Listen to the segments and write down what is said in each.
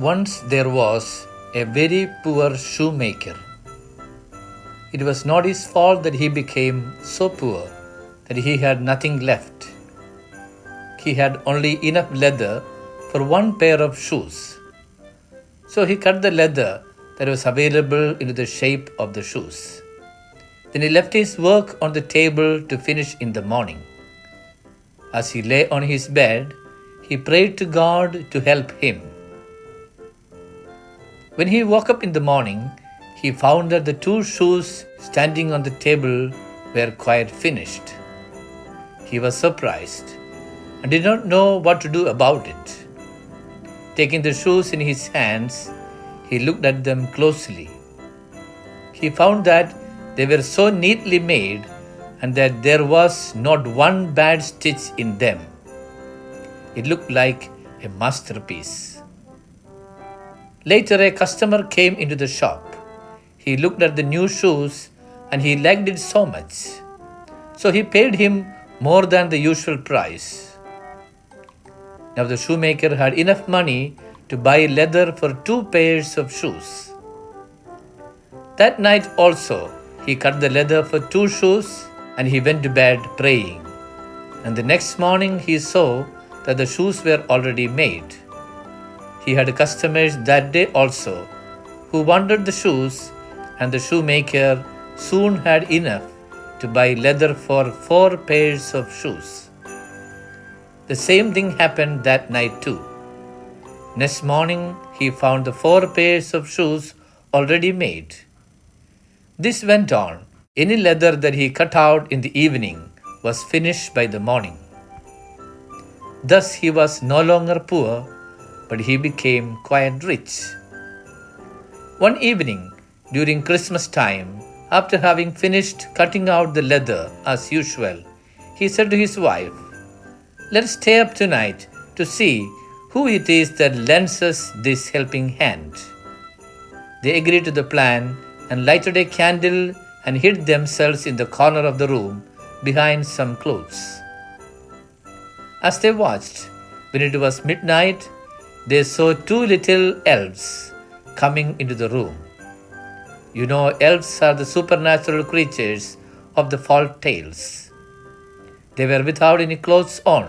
Once there was a very poor shoemaker. It was not his fault that he became so poor that he had nothing left. He had only enough leather for one pair of shoes. So he cut the leather that was available into the shape of the shoes. Then he left his work on the table to finish in the morning. As he lay on his bed, he prayed to God to help him. When he woke up in the morning, he found that the two shoes standing on the table were quite finished. He was surprised and did not know what to do about it. Taking the shoes in his hands, he looked at them closely. He found that they were so neatly made and that there was not one bad stitch in them. It looked like a masterpiece. Later, a customer came into the shop. He looked at the new shoes and he liked it so much. So he paid him more than the usual price. Now the shoemaker had enough money to buy leather for 2 pairs of shoes. That night also, he cut the leather for 2 shoes and he went to bed praying. And the next morning he saw that the shoes were already made. He had customers that day also who wanted the shoes, and the shoemaker soon had enough to buy leather for 4 pairs of shoes. The same thing happened that night too. Next morning he found the 4 pairs of shoes already made. This went on. Any leather that he cut out in the evening was finished by the morning. Thus he was no longer poor, but he became quite rich. One evening, during Christmas time, after having finished cutting out the leather as usual, he said to his wife, "Let's stay up tonight to see who it is that lends us this helping hand." They agreed to the plan and lighted a candle and hid themselves in the corner of the room behind some clothes. As they watched, when it was midnight, they saw 2 little elves coming into the room. You know, elves are the supernatural creatures of the folk tales. They were without any clothes on,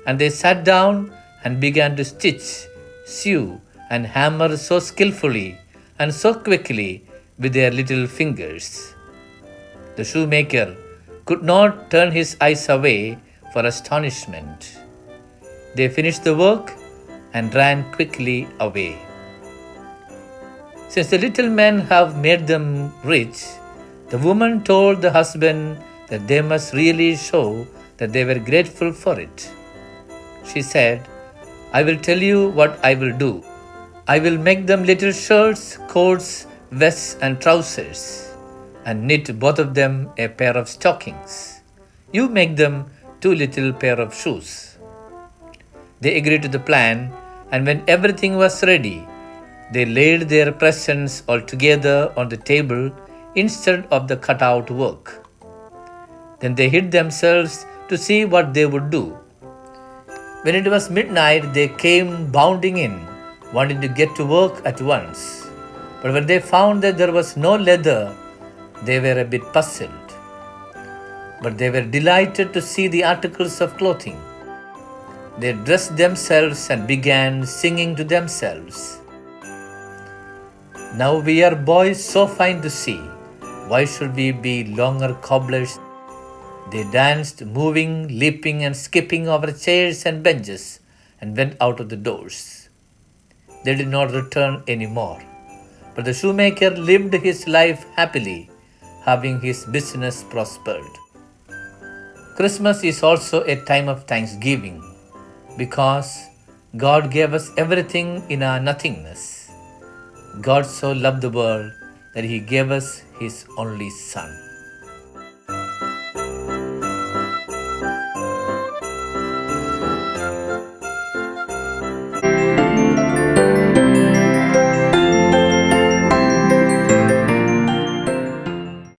and they sat down and began to stitch, sew, and hammer so skillfully and so quickly with their little fingers. The shoemaker could not turn his eyes away for astonishment. They finished the work and ran quickly away. Since the little men have made them rich, the woman told the husband that they must really show that they were grateful for it. She said, "I will tell you what I will do. I will make them little shirts, coats, vests and trousers, and knit both of them a pair of stockings. You make them 2 little pair of shoes." They agreed to the plan, and when everything was ready, they laid their presents all together on the table instead of the cutout work. Then they hid themselves to see what they would do. When it was midnight, they came bounding in, wanting to get to work at once. But when they found that there was no leather, they were a bit puzzled. But they were delighted to see the articles of clothing. They dressed themselves and began singing to themselves, "Now we are boys so fine to see. Why should we be longer cobblers?" They danced, moving, leaping and skipping over chairs and benches, and went out of the doors. They did not return any more. But the shoemaker lived his life happily, having his business prospered. Christmas is also a time of thanksgiving, because God gave us everything in our nothingness. God so loved the world that He gave us His only Son.